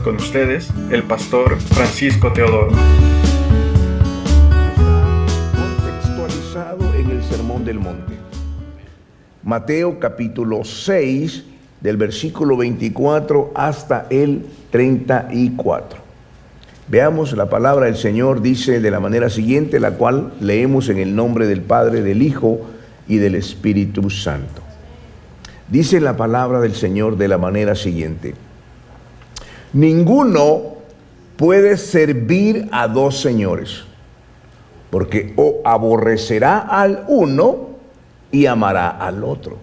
Con ustedes, el pastor Francisco Teodoro. Contextualizado en el Sermón del Monte. Mateo capítulo 6, del versículo 24 hasta el 34. Veamos, la palabra del Señor dice de la manera siguiente, la cual leemos en el nombre del Padre, del Hijo y del Espíritu Santo. Dice la palabra del Señor de la manera siguiente: ninguno puede servir a dos señores, porque o aborrecerá al uno y amará al otro,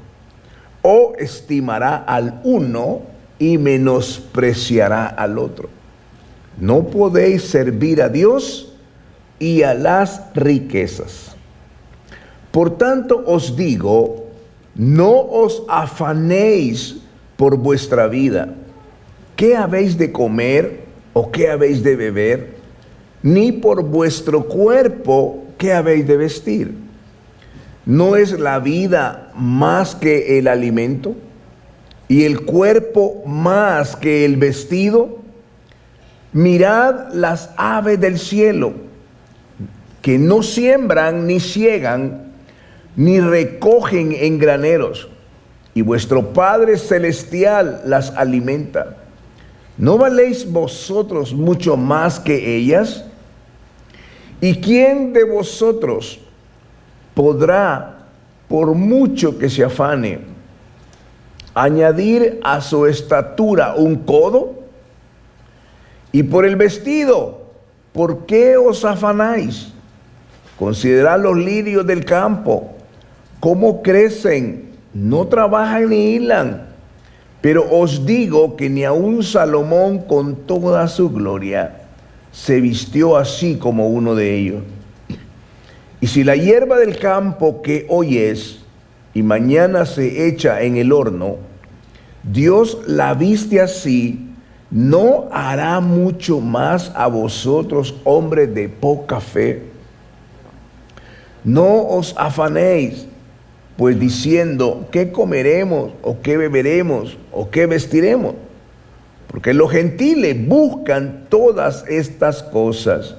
o estimará al uno y menospreciará al otro. No podéis servir a Dios y a las riquezas. Por tanto os digo, no os afanéis por vuestra vida, ¿qué habéis de comer o qué habéis de beber? Ni por vuestro cuerpo, ¿qué habéis de vestir? ¿No es la vida más que el alimento y el cuerpo más que el vestido? Mirad las aves del cielo, que no siembran ni ciegan, ni recogen en graneros, y vuestro Padre Celestial las alimenta. ¿No valéis vosotros mucho más que ellas? ¿Y quién de vosotros podrá, por mucho que se afane, añadir a su estatura un codo? Y por el vestido, ¿por qué os afanáis? Considerad los lirios del campo, cómo crecen, no trabajan ni hilan. Pero os digo que ni aun Salomón con toda su gloria se vistió así como uno de ellos. Y si la hierba del campo que hoy es y mañana se echa en el horno, Dios la viste así, ¿no hará mucho más a vosotros, hombres de poca fe? No os afanéis, pues diciendo, ¿qué comeremos, o qué beberemos, o qué vestiremos? Porque los gentiles buscan todas estas cosas,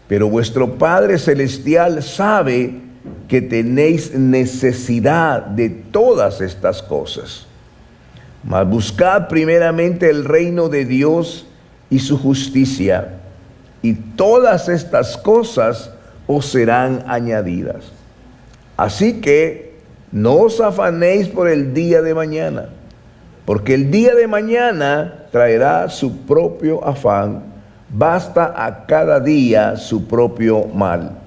pero vuestro Padre Celestial sabe que tenéis necesidad de todas estas cosas. Mas buscad primeramente el reino de Dios y su justicia, y todas estas cosas os serán añadidas. Así que no os afanéis por el día de mañana, porque el día de mañana traerá su propio afán. Basta a cada día su propio mal.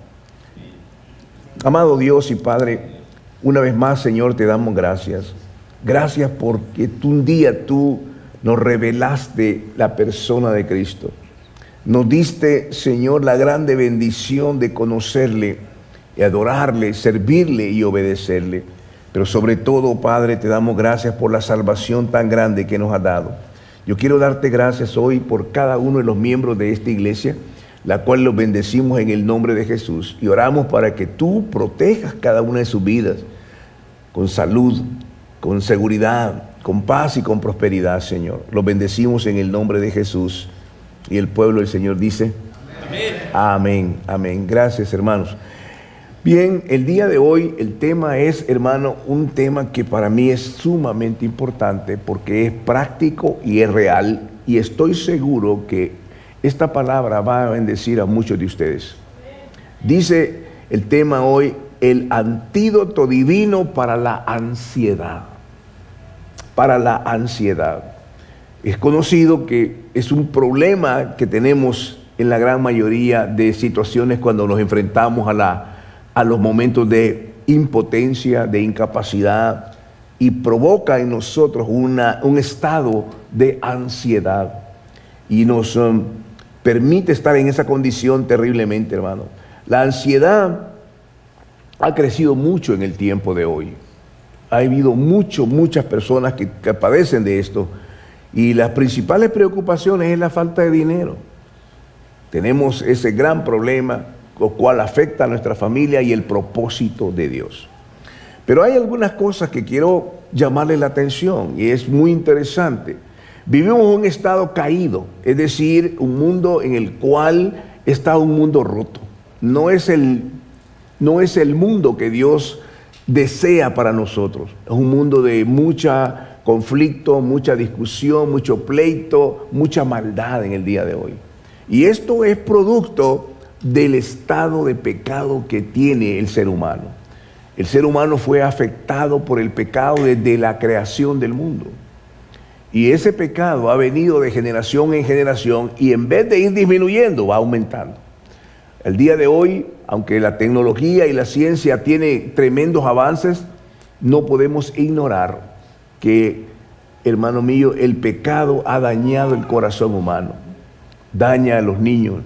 Amado Dios y Padre, una vez más, Señor, te damos gracias. Gracias porque un día tú nos revelaste la persona de Cristo. Nos diste, Señor, la grande bendición de conocerle y adorarle, servirle y obedecerle. Pero sobre todo, Padre, te damos gracias por la salvación tan grande que nos has dado. Yo quiero darte gracias hoy por cada uno de los miembros de esta iglesia, la cual los bendecimos en el nombre de Jesús. Y oramos para que tú protejas cada una de sus vidas con salud, con seguridad, con paz y con prosperidad, Señor. Los bendecimos en el nombre de Jesús. Y el pueblo del Señor dice, amén. Amén, amén. Gracias, hermanos. Bien, el día de hoy el tema es, hermano, un tema que para mí es sumamente importante porque es práctico y es real, y estoy seguro que esta palabra va a bendecir a muchos de ustedes. Dice el tema hoy, el antídoto divino para la ansiedad. Para la ansiedad. Es conocido que es un problema que tenemos en la gran mayoría de situaciones cuando nos enfrentamos a los momentos de impotencia, de incapacidad, y provoca en nosotros un estado de ansiedad y nos permite estar en esa condición terriblemente, hermano. La ansiedad ha crecido mucho en el tiempo de hoy. Ha habido muchas personas que padecen de esto, y las principales preocupaciones es la falta de dinero. Tenemos ese gran problema, lo cual afecta a nuestra familia y el propósito de Dios. Pero hay algunas cosas que quiero llamarle la atención, y es muy interesante. Vivimos en un estado caído, es decir, un mundo en el cual está un mundo roto. No es el mundo que Dios desea para nosotros. Es un mundo de mucha conflicto, mucha discusión, mucho pleito, mucha maldad en el día de hoy. Y esto es producto del estado de pecado que tiene el ser humano. El ser humano fue afectado por el pecado desde la creación del mundo. Y ese pecado ha venido de generación en generación y en vez de ir disminuyendo, va aumentando. El día de hoy, aunque la tecnología y la ciencia tiene tremendos avances, no podemos ignorar que, hermano mío, el pecado ha dañado el corazón humano. Daña a los niños,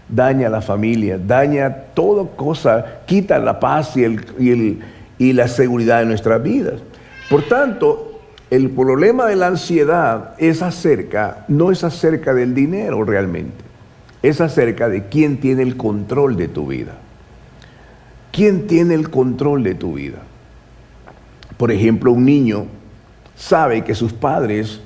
daña a la familia, daña toda cosa, quita la paz y la seguridad de nuestras vidas. Por tanto, el problema de la ansiedad no es acerca del dinero realmente. Es acerca de quién tiene el control de tu vida. ¿Quién tiene el control de tu vida? Por ejemplo, un niño sabe que sus padres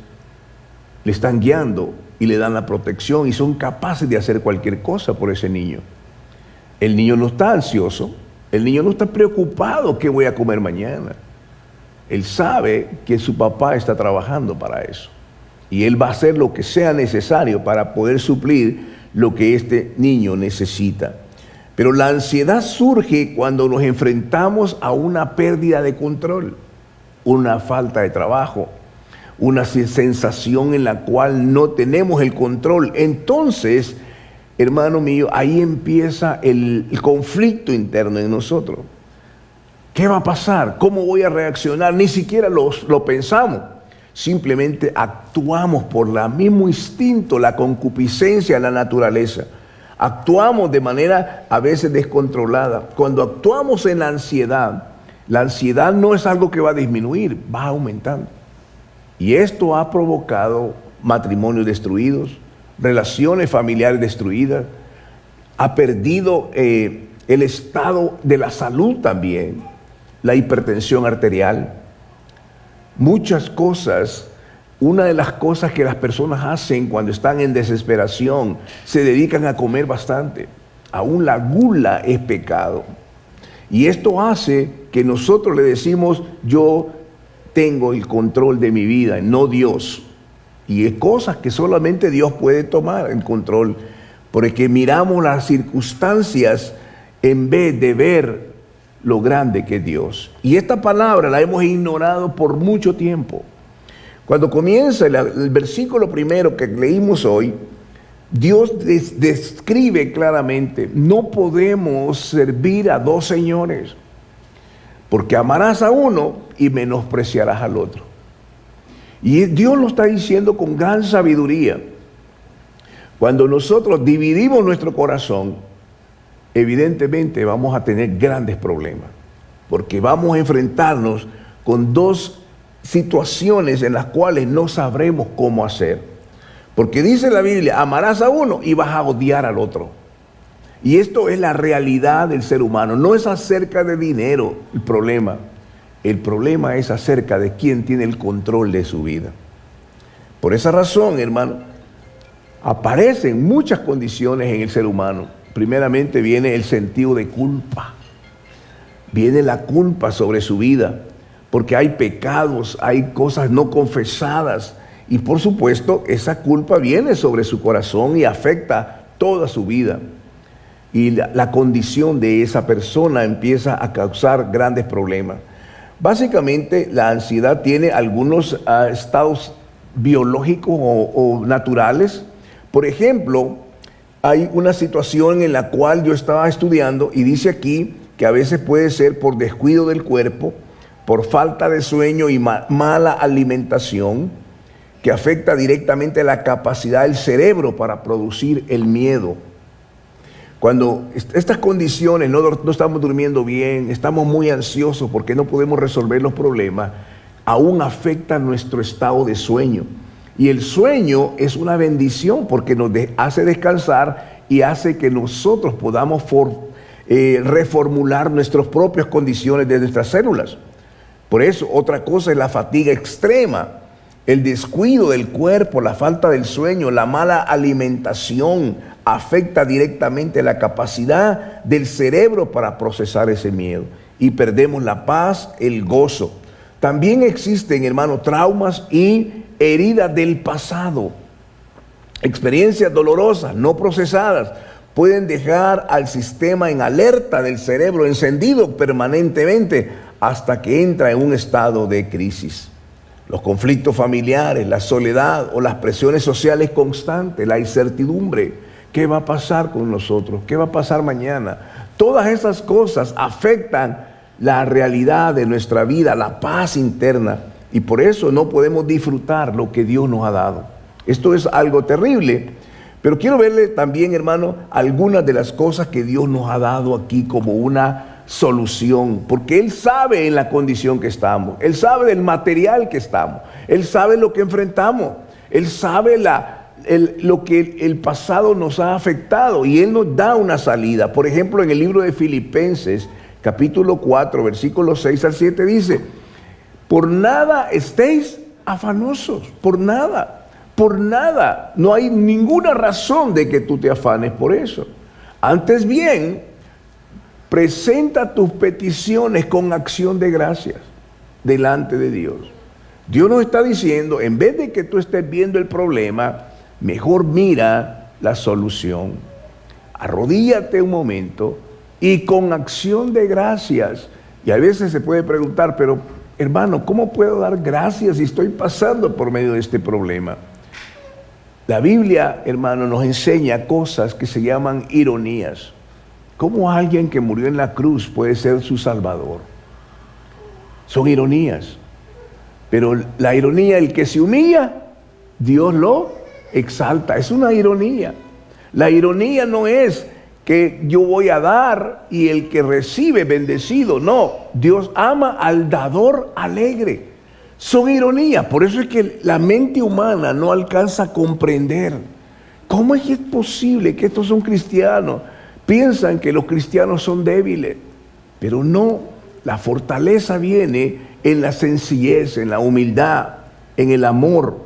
le están guiando y le dan la protección y son capaces de hacer cualquier cosa por ese niño. El niño no está ansioso, el niño no está preocupado qué voy a comer mañana. Él sabe que su papá está trabajando para eso y él va a hacer lo que sea necesario para poder suplir lo que este niño necesita. Pero la ansiedad surge cuando nos enfrentamos a una pérdida de control, una falta de trabajo, una sensación en la cual no tenemos el control. Entonces, hermano mío, ahí empieza el conflicto interno en nosotros. ¿Qué va a pasar? ¿Cómo voy a reaccionar? Ni siquiera lo pensamos. Simplemente actuamos por el mismo instinto, la concupiscencia de la naturaleza. Actuamos de manera a veces descontrolada. Cuando actuamos en la ansiedad no es algo que va a disminuir, va aumentando. Y esto ha provocado matrimonios destruidos, relaciones familiares destruidas, ha perdido el estado de la salud también, la hipertensión arterial. Muchas cosas, una de las cosas que las personas hacen cuando están en desesperación, se dedican a comer bastante. Aún la gula es pecado. Y esto hace que nosotros le decimos, yo tengo el control de mi vida, no Dios. Y es cosas que solamente Dios puede tomar el control, porque miramos las circunstancias en vez de ver lo grande que es Dios. Y esta palabra la hemos ignorado por mucho tiempo. Cuando comienza el versículo primero que leímos hoy, Dios describe claramente, no podemos servir a dos señores, porque amarás a uno y menospreciarás al otro. Y Dios lo está diciendo con gran sabiduría. Cuando nosotros dividimos nuestro corazón, evidentemente vamos a tener grandes problemas, porque vamos a enfrentarnos con dos situaciones en las cuales no sabremos cómo hacer. Porque dice la Biblia, amarás a uno y vas a odiar al otro. Y esto es la realidad del ser humano. No es acerca de dinero el problema. El problema es acerca de quién tiene el control de su vida. Por esa razón, hermano, aparecen muchas condiciones en el ser humano. Primeramente viene el sentido de culpa. Viene la culpa sobre su vida, porque hay pecados, hay cosas no confesadas. Y por supuesto, esa culpa viene sobre su corazón y afecta toda su vida. Y la condición de esa persona empieza a causar grandes problemas. Básicamente, la ansiedad tiene algunos estados biológicos o naturales. Por ejemplo, hay una situación en la cual yo estaba estudiando y dice aquí que a veces puede ser por descuido del cuerpo, por falta de sueño y mala alimentación, que afecta directamente la capacidad del cerebro para producir el miedo. Cuando estas condiciones, no estamos durmiendo bien, estamos muy ansiosos porque no podemos resolver los problemas, aún afecta nuestro estado de sueño. Y el sueño es una bendición porque nos hace descansar y hace que nosotros podamos reformular nuestras propias condiciones de nuestras células. Por eso, otra cosa es la fatiga extrema. El descuido del cuerpo, la falta del sueño, la mala alimentación afecta directamente la capacidad del cerebro para procesar ese miedo y perdemos la paz, el gozo. También existen, hermanos, traumas y heridas del pasado. Experiencias dolorosas, no procesadas, pueden dejar al sistema en alerta del cerebro, encendido permanentemente hasta que entra en un estado de crisis. Los conflictos familiares, la soledad o las presiones sociales constantes, la incertidumbre. ¿Qué va a pasar con nosotros? ¿Qué va a pasar mañana? Todas esas cosas afectan la realidad de nuestra vida, la paz interna. Y por eso no podemos disfrutar lo que Dios nos ha dado. Esto es algo terrible. Pero quiero verle también, hermano, algunas de las cosas que Dios nos ha dado aquí como una solución, porque Él sabe en la condición que estamos, Él sabe del material que estamos, Él sabe lo que enfrentamos, Él sabe lo que el pasado nos ha afectado y Él nos da una salida. Por ejemplo, en el libro de Filipenses, capítulo 4, versículos 6 al 7 dice: por nada estéis afanosos, por nada, no hay ninguna razón de que tú te afanes por eso. Antes bien, presenta tus peticiones con acción de gracias delante de Dios. Dios nos está diciendo, en vez de que tú estés viendo el problema, mejor mira la solución. Arrodíllate un momento y con acción de gracias. Y a veces se puede preguntar, pero hermano, ¿cómo puedo dar gracias si estoy pasando por medio de este problema? La Biblia, hermano, nos enseña cosas que se llaman ironías. ¿Cómo alguien que murió en la cruz puede ser su salvador? Son ironías. Pero la ironía, el que se humilla, Dios lo exalta. Es una ironía. La ironía no es que yo voy a dar y el que recibe bendecido. No, Dios ama al dador alegre. Son ironías. Por eso es que la mente humana no alcanza a comprender. ¿Cómo es que es posible que estos son cristianos? Piensan que los cristianos son débiles, pero no. La fortaleza viene en la sencillez, en la humildad, en el amor,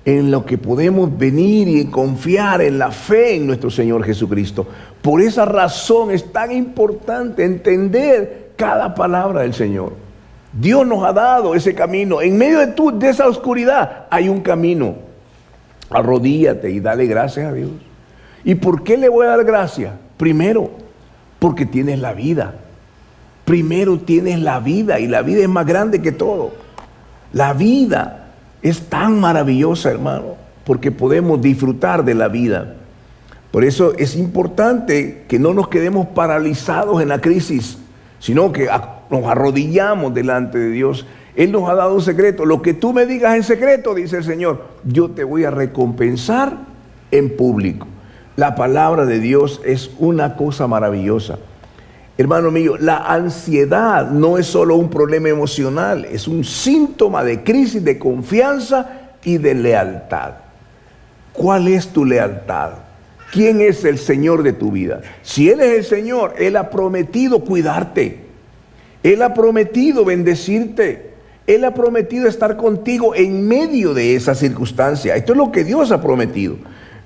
en lo que podemos venir y confiar en la fe en nuestro Señor Jesucristo. Por esa razón es tan importante entender cada palabra del Señor. Dios nos ha dado ese camino. En medio de esa oscuridad hay un camino. Arrodíllate y dale gracias a Dios. ¿Y por qué le voy a dar gracias? Primero, porque tienes la vida. Primero tienes la vida y la vida es más grande que todo. La vida es tan maravillosa, hermano, porque podemos disfrutar de la vida. Por eso es importante que no nos quedemos paralizados en la crisis, sino que nos arrodillamos delante de Dios. Él nos ha dado un secreto. Lo que tú me digas en secreto, dice el Señor, yo te voy a recompensar en público. La palabra de Dios es una cosa maravillosa. Hermano mío, la ansiedad no es solo un problema emocional, es un síntoma de crisis de confianza y de lealtad. ¿Cuál es tu lealtad? ¿Quién es el Señor de tu vida? Si Él es el Señor, Él ha prometido cuidarte. Él ha prometido bendecirte. Él ha prometido estar contigo en medio de esa circunstancia. Esto es lo que Dios ha prometido.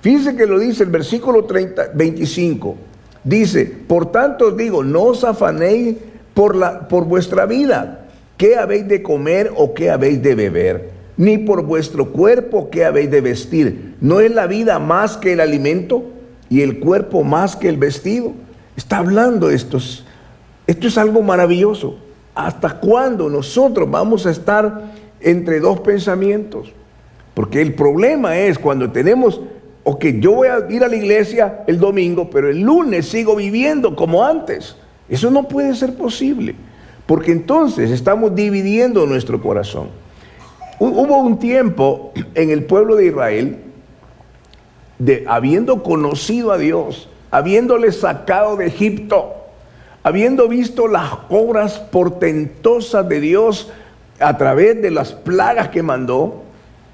Fíjense que lo dice el versículo 25. Dice, por tanto os digo, no os afanéis por vuestra vida, qué habéis de comer o qué habéis de beber, ni por vuestro cuerpo qué habéis de vestir. ¿No es la vida más que el alimento y el cuerpo más que el vestido? Está hablando esto es algo maravilloso. ¿Hasta cuándo nosotros vamos a estar entre dos pensamientos? Porque el problema es cuando tenemos... Ok, yo voy a ir a la iglesia el domingo, pero el lunes sigo viviendo como antes. Eso no puede ser posible, porque entonces estamos dividiendo nuestro corazón. Hubo un tiempo en el pueblo de Israel, habiendo conocido a Dios, habiéndole sacado de Egipto, habiendo visto las obras portentosas de Dios a través de las plagas que mandó,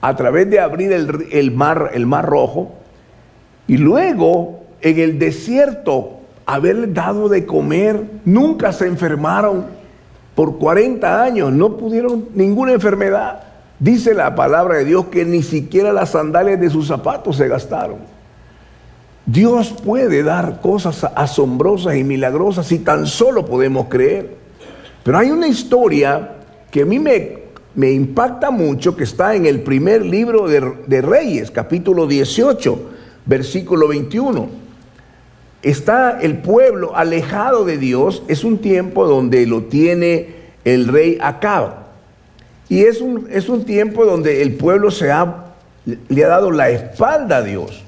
a través de abrir el mar Rojo, y luego en el desierto haberles dado de comer, nunca se enfermaron por 40 años, no pudieron ninguna enfermedad, Dice la palabra de Dios que ni siquiera las sandalias de sus zapatos se gastaron. Dios puede dar cosas asombrosas y milagrosas si tan solo podemos creer. Pero hay una historia que a mí me impacta mucho, que está en el primer libro de Reyes, capítulo 18, versículo 21. Está el pueblo alejado de Dios. Es un tiempo donde lo tiene el rey Acab. Y es un tiempo donde el pueblo le ha dado la espalda a Dios.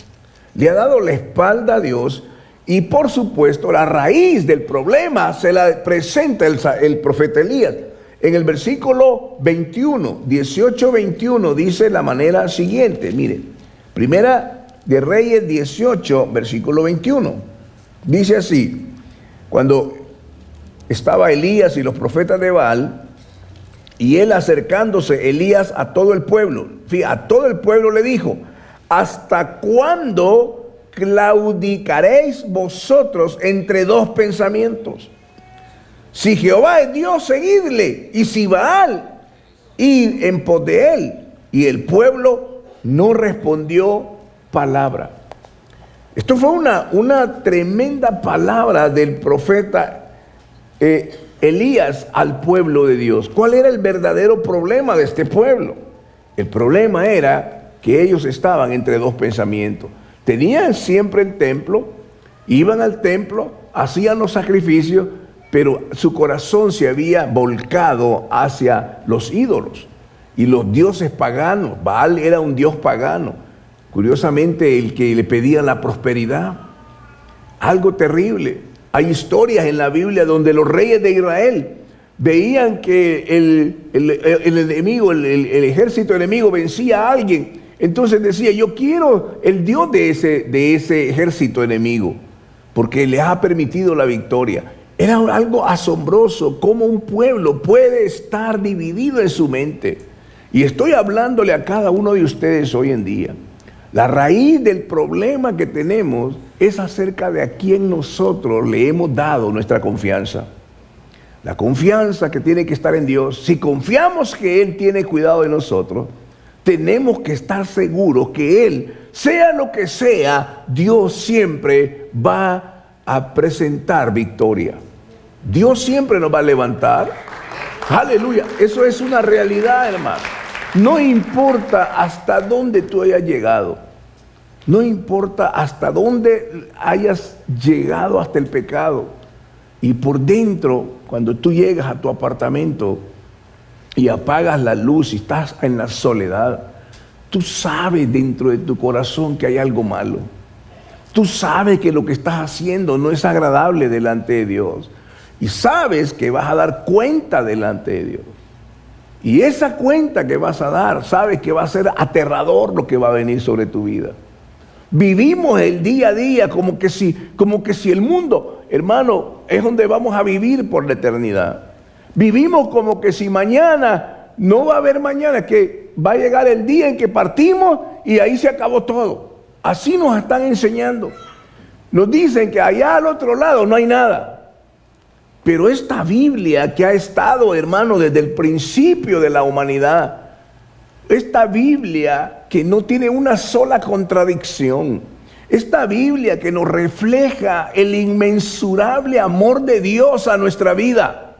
Le ha dado la espalda a Dios. Y por supuesto la raíz del problema se la presenta el profeta Elías. En el versículo 21, 18-21 dice la manera siguiente. Mire, primera de Reyes 18, versículo 21. Dice así: cuando estaba Elías y los profetas de Baal, y él acercándose, Elías, a todo el pueblo, a todo el pueblo le dijo: ¿hasta cuándo claudicaréis vosotros entre dos pensamientos? Si Jehová es Dios, seguidle, y si Baal, id en pos de él. Y el pueblo no respondió palabra. Esto fue una tremenda palabra del profeta Elías al pueblo de Dios. ¿Cuál era el verdadero problema de este pueblo? El problema era que ellos estaban entre dos pensamientos. Tenían siempre el templo, iban al templo, hacían los sacrificios, pero su corazón se había volcado hacia los ídolos y los dioses paganos. Baal era un dios pagano, curiosamente el que le pedía la prosperidad. Algo terrible. Hay historias en la Biblia donde los reyes de Israel veían que el enemigo, el ejército enemigo vencía a alguien. Entonces decía: yo quiero el Dios de ese ejército enemigo, porque le ha permitido la victoria. Era algo asombroso cómo un pueblo puede estar dividido en su mente. Y estoy hablándole a cada uno de ustedes hoy en día. La raíz del problema que tenemos es acerca de a quién nosotros le hemos dado nuestra confianza. La confianza que tiene que estar en Dios. Si confiamos que Él tiene cuidado de nosotros, tenemos que estar seguros que Él, sea lo que sea, Dios siempre va a presentar victoria. Dios siempre nos va a levantar. Aleluya. Eso es una realidad, hermano. No importa hasta dónde tú hayas llegado. No importa hasta dónde hayas llegado hasta el pecado. Y por dentro, cuando tú llegas a tu apartamento y apagas la luz y estás en la soledad, tú sabes dentro de tu corazón que hay algo malo. Tú sabes que lo que estás haciendo no es agradable delante de Dios. Y sabes que vas a dar cuenta delante de Dios. Y esa cuenta que vas a dar, sabes que va a ser aterrador lo que va a venir sobre tu vida. Vivimos el día a día como que si el mundo, hermano, es donde vamos a vivir por la eternidad. Vivimos como que si mañana no va a haber mañana, que va a llegar el día en que partimos y ahí se acabó todo. Así nos están enseñando. Nos dicen que allá al otro lado no hay nada. Pero esta Biblia que ha estado, hermano, desde el principio de la humanidad, esta Biblia que no tiene una sola contradicción, esta Biblia que nos refleja el inmensurable amor de Dios a nuestra vida.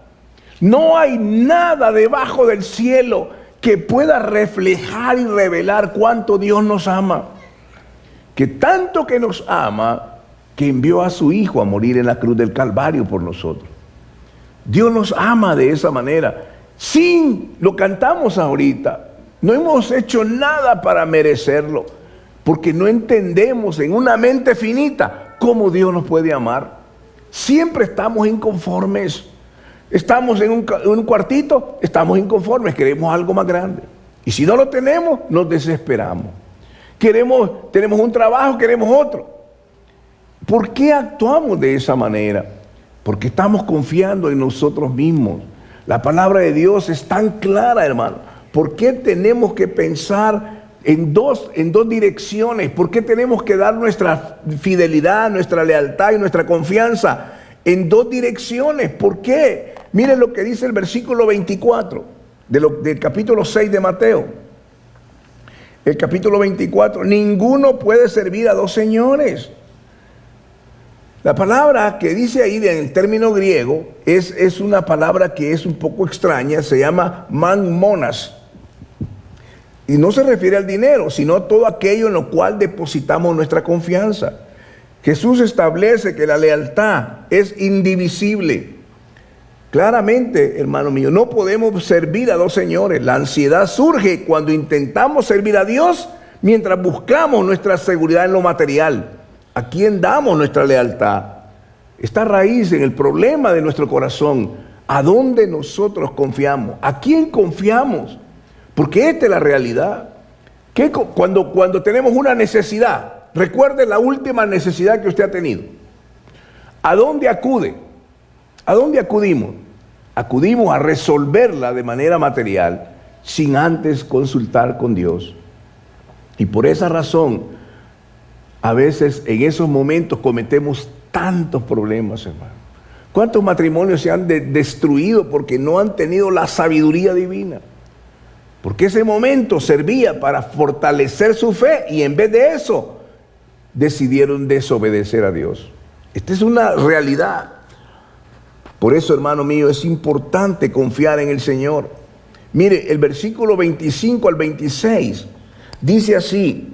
No hay nada debajo del cielo que pueda reflejar y revelar cuánto Dios nos ama. Que tanto que nos ama, que envió a su Hijo a morir en la cruz del Calvario por nosotros. Dios nos ama de esa manera. Lo cantamos ahorita. No hemos hecho nada para merecerlo, porque no entendemos en una mente finita cómo Dios nos puede amar. Siempre estamos inconformes. Estamos en un cuartito, estamos inconformes, queremos algo más grande. Y si no lo tenemos, nos desesperamos. Tenemos un trabajo, queremos otro. ¿Por qué actuamos de esa manera? Porque estamos confiando en nosotros mismos. La palabra de Dios es tan clara, hermano. ¿Por qué tenemos que pensar en dos direcciones? ¿Por qué tenemos que dar nuestra fidelidad, nuestra lealtad y nuestra confianza en dos direcciones? ¿Por qué? Miren lo que dice el versículo 24 del capítulo 6 de Mateo. el capítulo 24, ninguno puede servir a dos señores. La palabra que dice ahí en el término griego es una palabra que es un poco extraña, se llama manmonas. Y no se refiere al dinero, sino a todo aquello en lo cual depositamos nuestra confianza. Jesús establece que la lealtad es indivisible. Claramente, hermano mío, no podemos servir a dos señores. La ansiedad surge cuando intentamos servir a Dios mientras buscamos nuestra seguridad en lo material. ¿A quién damos nuestra lealtad? Está raíz en el problema de nuestro corazón. ¿A dónde nosotros confiamos? ¿A quién confiamos? Porque esta es la realidad. Que cuando tenemos una necesidad, recuerde la última necesidad que usted ha tenido. ¿A dónde acude? ¿A dónde acudimos? Acudimos a resolverla de manera material sin antes consultar con Dios. Y por esa razón, a veces en esos momentos cometemos tantos problemas, hermano. ¿Cuántos matrimonios se han destruido porque no han tenido la sabiduría divina? Porque ese momento servía para fortalecer su fe y en vez de eso decidieron desobedecer a Dios. Esta es una realidad. Por eso, hermano mío, es importante confiar en el Señor. Mire, el versículo 25 al 26 dice así: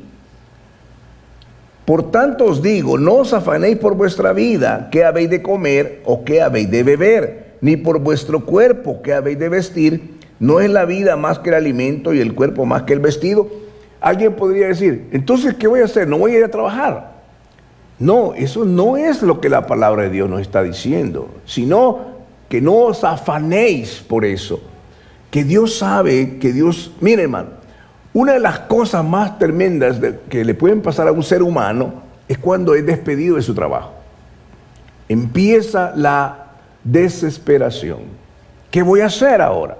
por tanto os digo, no os afanéis por vuestra vida, qué habéis de comer o qué habéis de beber, ni por vuestro cuerpo, qué habéis de vestir. ¿No es la vida más que el alimento y el cuerpo más que el vestido? Alguien podría decir, entonces, ¿qué voy a hacer? ¿No voy a ir a trabajar? No, eso no es lo que la palabra de Dios nos está diciendo, sino que no os afanéis por eso. Que Dios sabe, que Dios... Mire, hermano, una de las cosas más tremendas que le pueden pasar a un ser humano es cuando es despedido de su trabajo. Empieza la desesperación. ¿Qué voy a hacer ahora?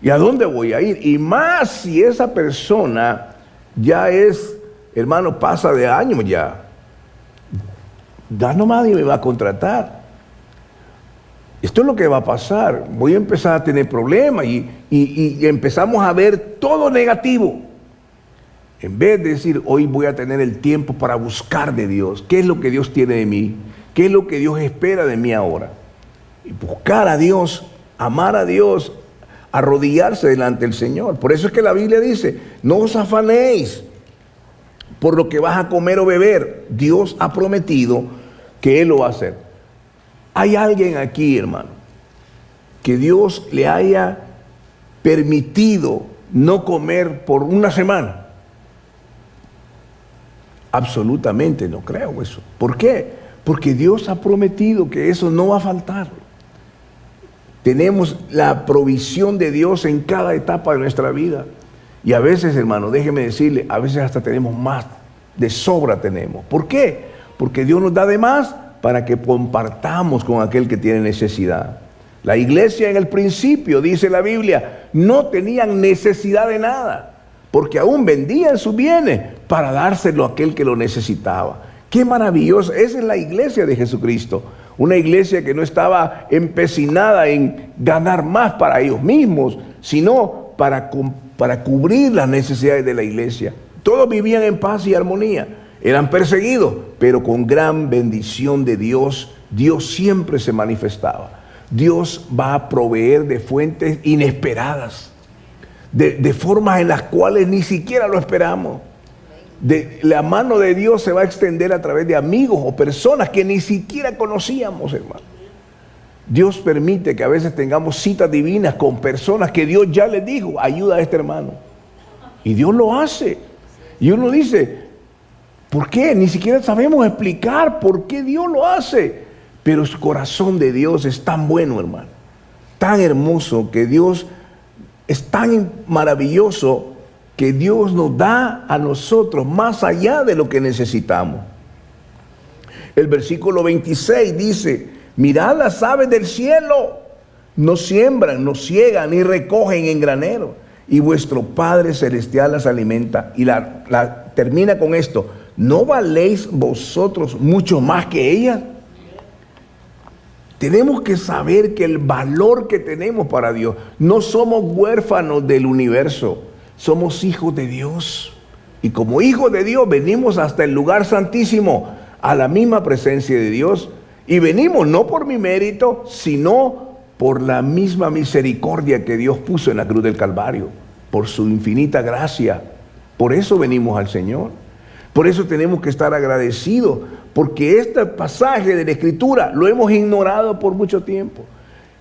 ¿Y a dónde voy a ir? Y más si esa persona ya es, hermano, pasa de años ya. Ya no nadie me va a contratar. Esto es lo que va a pasar. Voy a empezar a tener problemas y empezamos a ver todo negativo. En vez de decir, hoy voy a tener el tiempo para buscar de Dios. ¿Qué es lo que Dios tiene de mí? ¿Qué es lo que Dios espera de mí ahora? Y buscar a Dios, amar a Dios, arrodillarse delante del Señor. Por eso es que la Biblia dice, no os afanéis por lo que vas a comer o beber. Dios ha prometido que Él lo va a hacer. Hay alguien aquí, hermano, que Dios le haya permitido no comer por una semana. Absolutamente no creo eso. ¿Por qué? Porque Dios ha prometido que eso no va a faltar. Tenemos la provisión de Dios en cada etapa de nuestra vida. Y a veces, hermano, déjeme decirle, a veces hasta tenemos más, de sobra tenemos. ¿Por qué? Porque Dios nos da de más para que compartamos con aquel que tiene necesidad. La iglesia en el principio, dice la Biblia, no tenían necesidad de nada, porque aún vendían sus bienes para dárselo a aquel que lo necesitaba. Qué maravilloso, esa es la iglesia de Jesucristo. Una iglesia que no estaba empecinada en ganar más para ellos mismos, sino para cubrir las necesidades de la iglesia. Todos vivían en paz y armonía. Eran perseguidos, pero con gran bendición de Dios, Dios siempre se manifestaba. Dios va a proveer de fuentes inesperadas, de formas en las cuales ni siquiera lo esperamos. La mano de Dios se va a extender a través de amigos o personas que ni siquiera conocíamos, hermano. Dios permite que a veces tengamos citas divinas con personas que Dios ya les dijo, ayuda a este hermano. Y Dios lo hace. Y uno dice, ¿por qué? Ni siquiera sabemos explicar por qué Dios lo hace. Pero el corazón de Dios es tan bueno, hermano. Tan hermoso, que Dios es tan maravilloso, que Dios nos da a nosotros más allá de lo que necesitamos. El versículo 26 dice, mirad las aves del cielo, no siembran, no ciegan, ni recogen en granero, y vuestro Padre Celestial las alimenta. Y termina con esto, ¿no valéis vosotros mucho más que ellas? Tenemos que saber que el valor que tenemos para Dios, no somos huérfanos del universo. somos hijos de Dios. Y como hijos de Dios venimos hasta el lugar santísimo, a la misma presencia de Dios. Y venimos no por mi mérito, sino por la misma misericordia que Dios puso en la cruz del Calvario, por su infinita gracia. Por eso venimos al Señor. Por eso tenemos que estar agradecidos, porque este pasaje de la Escritura lo hemos ignorado por mucho tiempo.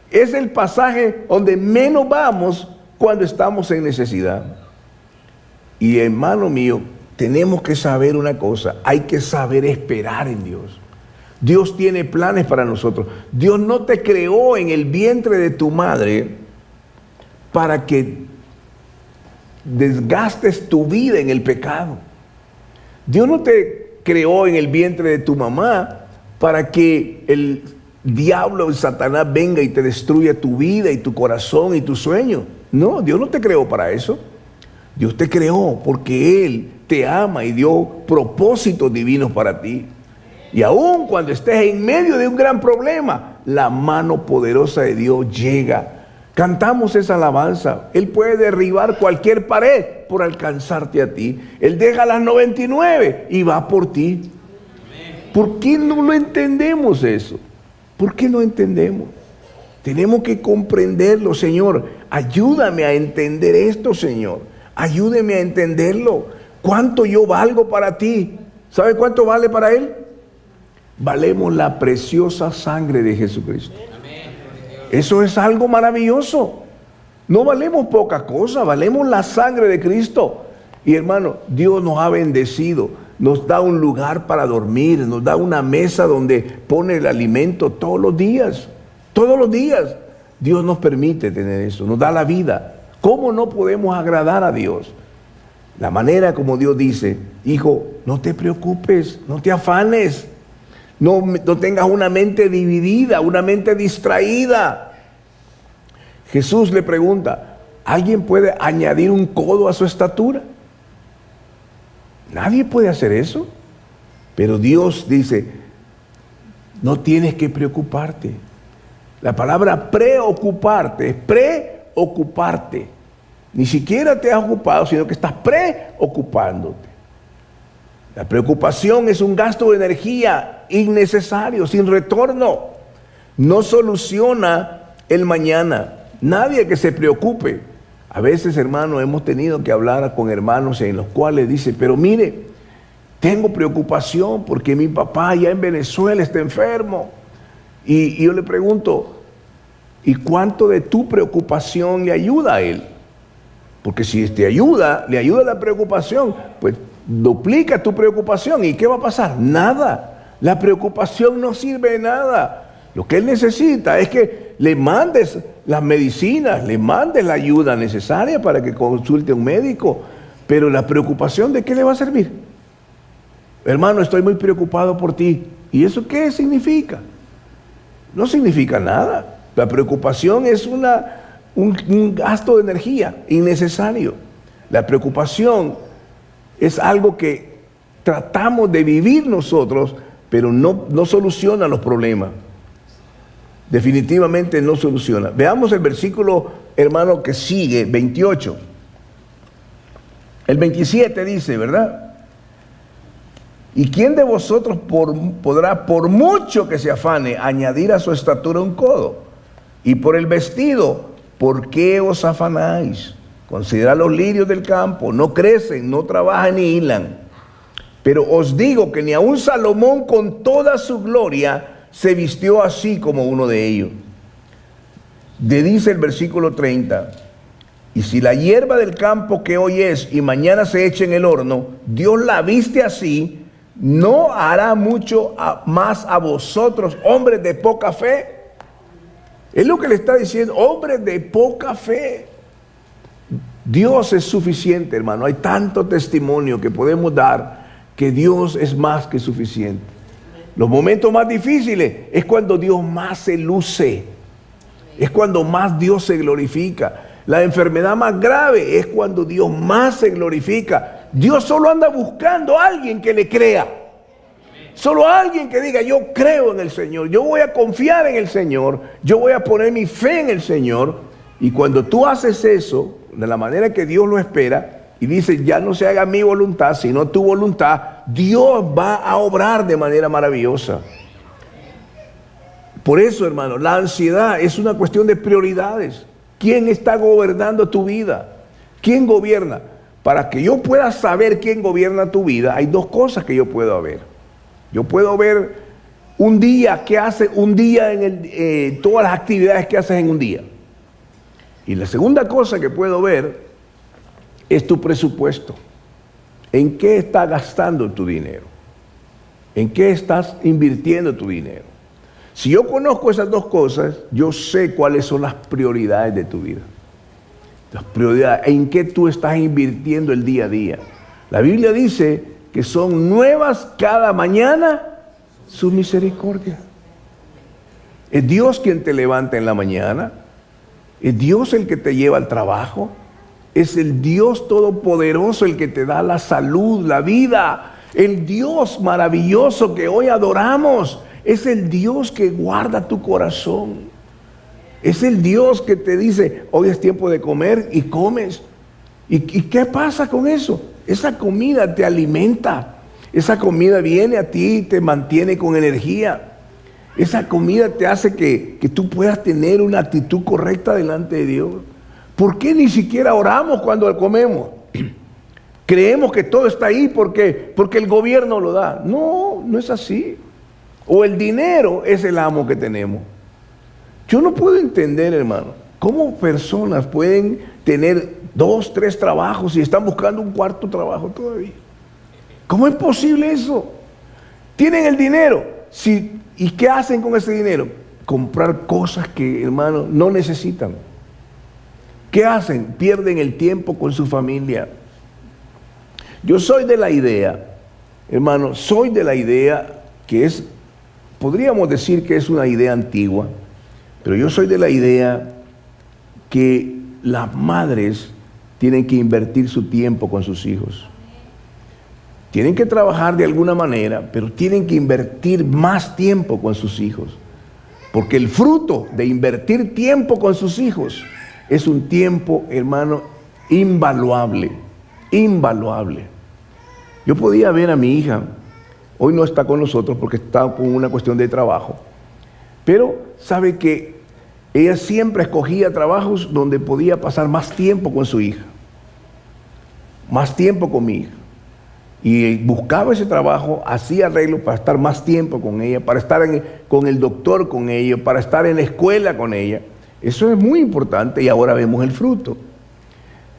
Es el pasaje donde menos vamos cuando estamos en necesidad. Y hermano mío, tenemos que saber una cosa, hay que saber esperar en Dios. Dios tiene planes para nosotros. Dios no te creó en el vientre de tu madre para que desgastes tu vida en el pecado. Dios no te creó en el vientre de tu mamá para que el diablo, el Satanás, venga y te destruya tu vida y tu corazón y tu sueño. No, Dios no te creó para eso. Dios te creó porque Él te ama y dio propósitos divinos para ti. Y aun cuando estés en medio de un gran problema, la mano poderosa de Dios llega. Cantamos esa alabanza. Él puede derribar cualquier pared por alcanzarte a ti. Él deja las 99 y va por ti. ¿Por qué no lo entendemos eso? ¿Por qué no entendemos? Tenemos que comprenderlo, Señor. Ayúdame a entender esto, Señor. Ayúdeme a entenderlo. ¿Cuánto yo valgo para ti? ¿Sabe cuánto vale para Él? Valemos la preciosa sangre de Jesucristo. Eso es algo maravilloso. No valemos poca cosa, valemos la sangre de Cristo. Y hermano, Dios nos ha bendecido. Nos da un lugar para dormir, nos da una mesa donde pone el alimento todos los días. Todos los días. Dios nos permite tener eso, nos da la vida. ¿Cómo no podemos agradar a Dios? La manera como Dios dice, hijo, no te preocupes, no te afanes, no tengas una mente dividida, una mente distraída. Jesús le pregunta, ¿alguien puede añadir un codo a su estatura? Nadie puede hacer eso. Pero Dios dice, no tienes que preocuparte. La palabra preocuparte es preocuparte. Ni siquiera te has ocupado, sino que estás preocupándote. La preocupación es un gasto de energía innecesario, sin retorno. No soluciona el mañana. Nadie que se preocupe. A veces, hermano, hemos tenido que hablar con hermanos en los cuales dice, pero mire, tengo preocupación porque mi papá allá en Venezuela está enfermo. Y yo le pregunto, ¿y cuánto de tu preocupación le ayuda a él? Porque si te ayuda, le ayuda la preocupación, pues duplica tu preocupación. ¿Y qué va a pasar? Nada. La preocupación no sirve de nada. Lo que él necesita es que le mandes las medicinas, le mandes la ayuda necesaria para que consulte a un médico. Pero la preocupación, ¿de qué le va a servir? Hermano, estoy muy preocupado por ti. ¿Y eso qué significa? No significa nada. La preocupación es un gasto de energía innecesario. La preocupación es algo que tratamos de vivir nosotros, pero no soluciona los problemas. Definitivamente no soluciona. Veamos el versículo, hermano, que sigue, 28. El 27 dice, ¿verdad? ¿Y quién de vosotros podrá, por mucho que se afane, añadir a su estatura un codo? Y por el vestido, ¿por qué os afanáis? Considerad los lirios del campo, no crecen, no trabajan ni hilan. Pero os digo que ni aun Salomón con toda su gloria se vistió así como uno de ellos. Dice el versículo 30, y si la hierba del campo que hoy es y mañana se echa en el horno, Dios la viste así, ¿no hará mucho más a vosotros, hombres de poca fe? Es lo que le está diciendo, hombres de poca fe. Dios es suficiente, hermano. Hay tanto testimonio que podemos dar que Dios es más que suficiente. Los momentos más difíciles es cuando Dios más se luce. Es cuando más Dios se glorifica. La enfermedad más grave es cuando Dios más se glorifica. Dios solo anda buscando a alguien que le crea. Solo a alguien que diga, yo creo en el Señor, yo voy a confiar en el Señor, yo voy a poner mi fe en el Señor. Y cuando tú haces eso, de la manera que Dios lo espera, y dice, ya no se haga mi voluntad, sino tu voluntad, Dios va a obrar de manera maravillosa. Por eso, hermano, la ansiedad es una cuestión de prioridades. ¿Quién está gobernando tu vida? ¿Quién gobierna? Para que yo pueda saber quién gobierna tu vida, hay dos cosas que yo puedo ver. Yo puedo ver un día, qué hace un día todas las actividades que haces en un día. Y la segunda cosa que puedo ver es tu presupuesto. ¿En qué estás gastando tu dinero? ¿En qué estás invirtiendo tu dinero? Si yo conozco esas dos cosas, yo sé cuáles son las prioridades de tu vida. Las prioridades, en qué tú estás invirtiendo el día a día. La Biblia dice que son nuevas cada mañana su misericordia. Es Dios quien te levanta en la mañana. Es Dios el que te lleva al trabajo. Es el Dios todopoderoso el que te da la salud, la vida. El Dios maravilloso que hoy adoramos. Es el Dios que guarda tu corazón. Es el Dios que te dice, hoy es tiempo de comer y comes. ¿Y qué pasa con eso? Esa comida te alimenta. Esa comida viene a ti y te mantiene con energía. Esa comida te hace que tú puedas tener una actitud correcta delante de Dios. ¿Por qué ni siquiera oramos cuando comemos? Creemos que todo está ahí porque el gobierno lo da. No, no es así. O el dinero es el amo que tenemos. Yo no puedo entender, hermano, cómo personas pueden tener 2, 3 trabajos y están buscando un cuarto trabajo todavía. ¿Cómo es posible eso? Tienen el dinero. ¿Y qué hacen con ese dinero? Comprar cosas que, hermano, no necesitan. ¿Qué hacen? Pierden el tiempo con su familia. Yo soy de la idea, hermano, soy de la idea que podríamos decir que es una idea antigua, pero yo soy de la idea que las madres tienen que invertir su tiempo con sus hijos. Tienen que trabajar de alguna manera, pero tienen que invertir más tiempo con sus hijos. Porque el fruto de invertir tiempo con sus hijos es un tiempo, hermano, invaluable, invaluable. Yo podía ver a mi hija, hoy no está con nosotros porque está con una cuestión de trabajo, pero sabe que ella siempre escogía trabajos donde podía pasar más tiempo con su hija, más tiempo con mi hija. Y buscaba ese trabajo, hacía arreglos para estar más tiempo con ella, para estar con el doctor con ella, para estar en la escuela con ella. Eso es muy importante y ahora vemos el fruto.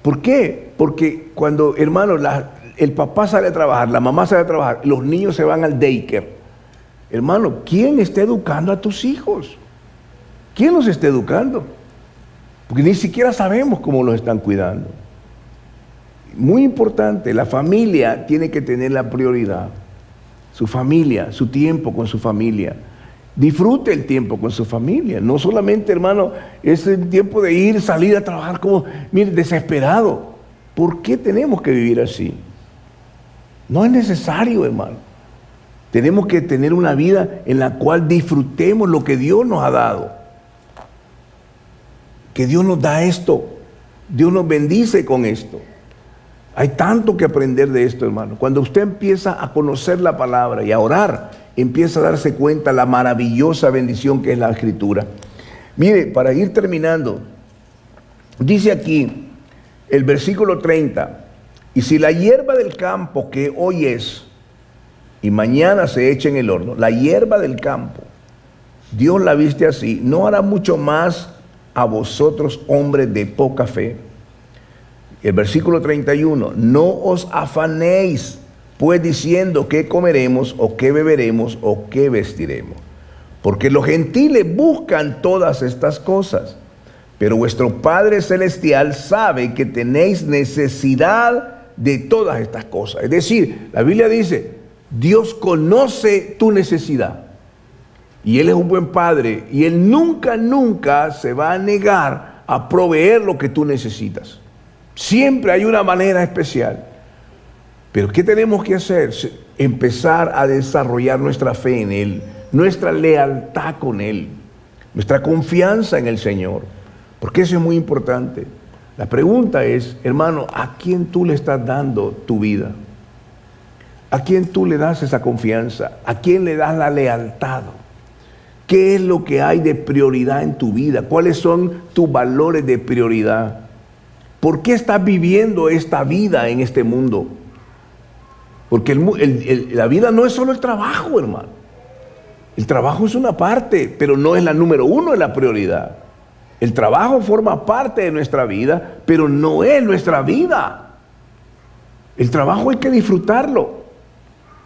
¿Por qué? Porque cuando, hermano, el papá sale a trabajar, la mamá sale a trabajar, los niños se van al daycare. Hermano, ¿quién está educando a tus hijos? ¿Quién los está educando? Porque ni siquiera sabemos cómo los están cuidando. Muy importante, la familia tiene que tener la prioridad. Su familia, su tiempo con su familia. Disfrute el tiempo con su familia. No solamente, hermano, es el tiempo de salir a trabajar como, mire, desesperado. ¿Por qué tenemos que vivir así? No es necesario, hermano. Tenemos que tener una vida en la cual disfrutemos lo que Dios nos ha dado. Que Dios nos da esto. Dios nos bendice con esto. Hay tanto que aprender de esto, hermano. Cuando usted empieza a conocer la palabra y a orar, empieza a darse cuenta la maravillosa bendición que es la Escritura. Mire, para ir terminando, dice aquí el versículo 30, y si la hierba del campo que hoy es y mañana se echa en el horno, la hierba del campo, Dios la viste así, ¿no hará mucho más a vosotros, hombres de poca fe? El versículo 31, no os afanéis, pues diciendo qué comeremos, o qué beberemos, o qué vestiremos. Porque los gentiles buscan todas estas cosas, pero vuestro Padre Celestial sabe que tenéis necesidad de todas estas cosas. Es decir, la Biblia dice, Dios conoce tu necesidad. Y Él es un buen Padre, y Él nunca, nunca se va a negar a proveer lo que tú necesitas. Siempre hay una manera especial. Pero ¿qué tenemos que hacer? Empezar a desarrollar nuestra fe en Él, nuestra lealtad con Él, nuestra confianza en el Señor. Porque eso es muy importante. La pregunta es, hermano, ¿a quién tú le estás dando tu vida? ¿A quién tú le das esa confianza? ¿A quién le das la lealtad? ¿Qué es lo que hay de prioridad en tu vida? ¿Cuáles son tus valores de prioridad? ¿Por qué estás viviendo esta vida en este mundo? Porque la vida no es solo el trabajo, hermano. El trabajo es una parte, pero no es la número uno de la prioridad. El trabajo forma parte de nuestra vida, pero no es nuestra vida. El trabajo hay que disfrutarlo.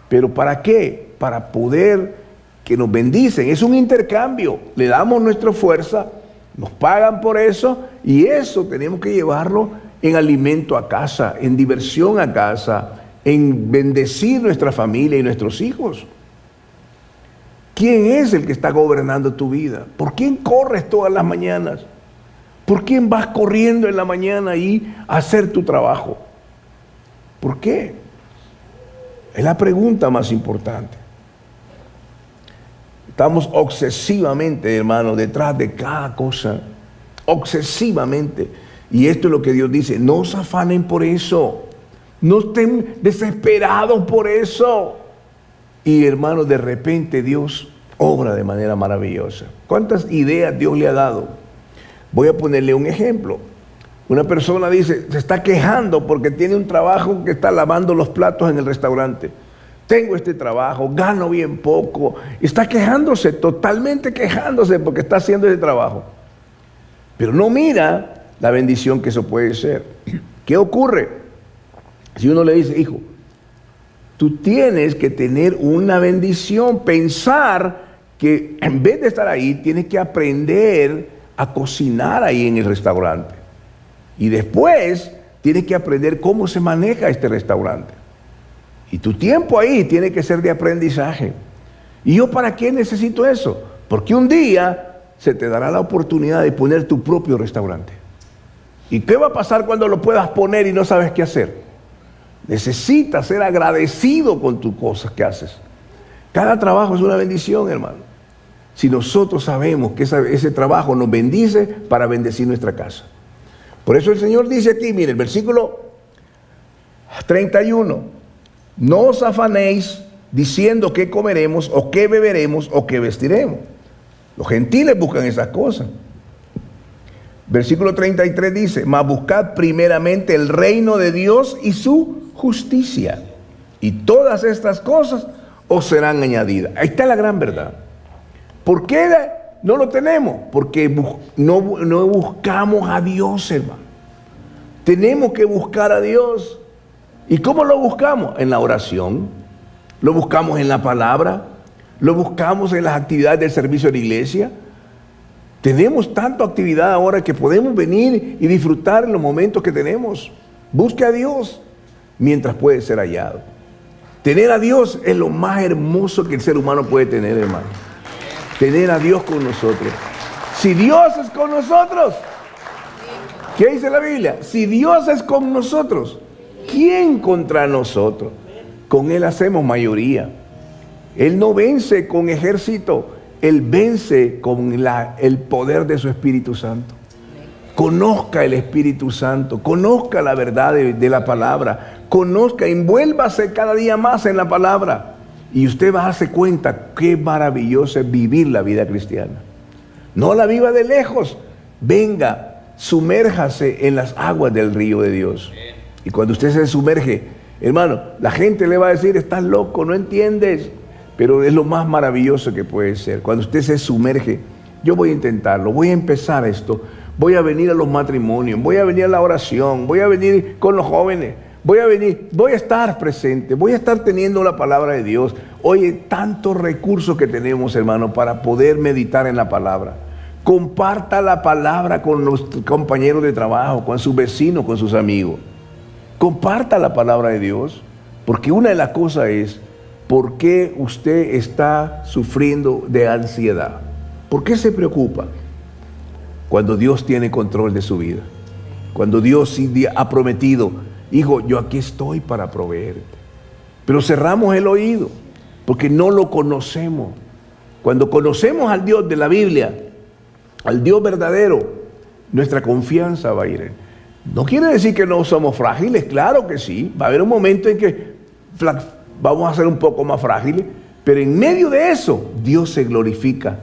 ¿Pero para qué? Para poder que nos bendicen. Es un intercambio. Le damos nuestra fuerza, nos pagan por eso, y eso tenemos que llevarlo en alimento a casa, en diversión a casa, en bendecir nuestra familia y nuestros hijos. ¿Quién es el que está gobernando tu vida? ¿Por quién corres todas las mañanas? ¿Por quién vas corriendo en la mañana ahí a hacer tu trabajo? ¿Por qué? Es la pregunta más importante. Estamos obsesivamente, hermano, detrás de cada cosa. Obsesivamente. Y esto es lo que Dios dice: no os afanen por eso. No estén desesperados por eso. Y hermano, de repente Dios obra de manera maravillosa. ¿Cuántas ideas Dios le ha dado? Voy a ponerle un ejemplo. Una persona dice, se está quejando porque tiene un trabajo que está lavando los platos en el restaurante. Tengo este trabajo, gano bien poco. Está quejándose, totalmente quejándose porque está haciendo ese trabajo. Pero no mira la bendición que eso puede ser. ¿Qué ocurre? Si uno le dice, hijo, tú tienes que tener una bendición, pensar que en vez de estar ahí, tienes que aprender a cocinar ahí en el restaurante. Y después tienes que aprender cómo se maneja este restaurante. Y tu tiempo ahí tiene que ser de aprendizaje. ¿Y yo para qué necesito eso? Porque un día se te dará la oportunidad de poner tu propio restaurante. ¿Y qué va a pasar cuando lo puedas poner y no sabes qué hacer? Necesitas ser agradecido con tus cosas que haces. Cada trabajo es una bendición, hermano. Si nosotros sabemos que ese trabajo nos bendice para bendecir nuestra casa. Por eso el Señor dice aquí, mire, el versículo 31. No os afanéis diciendo qué comeremos, o qué beberemos, o qué vestiremos. Los gentiles buscan esas cosas. Versículo 33 dice, mas buscad primeramente el reino de Dios y su justicia, y todas estas cosas os serán añadidas. Ahí está la gran verdad. ¿Por qué no lo tenemos? Porque no buscamos a Dios, hermano. Tenemos que buscar a Dios. ¿Y cómo lo buscamos? En la oración, lo buscamos en la palabra, lo buscamos en las actividades del servicio de la iglesia. Tenemos tanta actividad ahora que podemos venir y disfrutar en los momentos que tenemos. Busque a Dios mientras puede ser hallado. Tener a Dios es lo más hermoso que el ser humano puede tener, hermano. Tener a Dios con nosotros. Si Dios es con nosotros, ¿qué dice la Biblia? Si Dios es con nosotros, ¿quién contra nosotros? Con Él hacemos mayoría. Él no vence con ejército, Él vence con el poder de su Espíritu Santo. Conozca el Espíritu Santo, conozca la verdad de la palabra, conozca, envuélvase cada día más en la palabra. Y usted va a darse cuenta qué maravilloso es vivir la vida cristiana. No la viva de lejos, venga, sumérjase en las aguas del río de Dios. Y cuando usted se sumerge, hermano, la gente le va a decir, estás loco, no entiendes. Pero es lo más maravilloso que puede ser. Cuando usted se sumerge, yo voy a intentarlo, voy a empezar esto, voy a venir a los matrimonios, voy a venir a la oración, voy a venir con los jóvenes, voy a estar presente, voy a estar teniendo la palabra de Dios. Oye, tantos recursos que tenemos, hermano, para poder meditar en la palabra. Comparta la palabra con los compañeros de trabajo, con sus vecinos, con sus amigos. Comparta la palabra de Dios, porque una de las cosas es, ¿por qué usted está sufriendo de ansiedad? ¿Por qué se preocupa? Cuando Dios tiene control de su vida. Cuando Dios ha prometido, hijo, yo aquí estoy para proveerte. Pero cerramos el oído, porque no lo conocemos. Cuando conocemos al Dios de la Biblia, al Dios verdadero, nuestra confianza va a ir en Él. No quiere decir que no somos frágiles, claro que sí. Va a haber un momento en que vamos a ser un poco más frágiles, pero en medio de eso Dios se glorifica.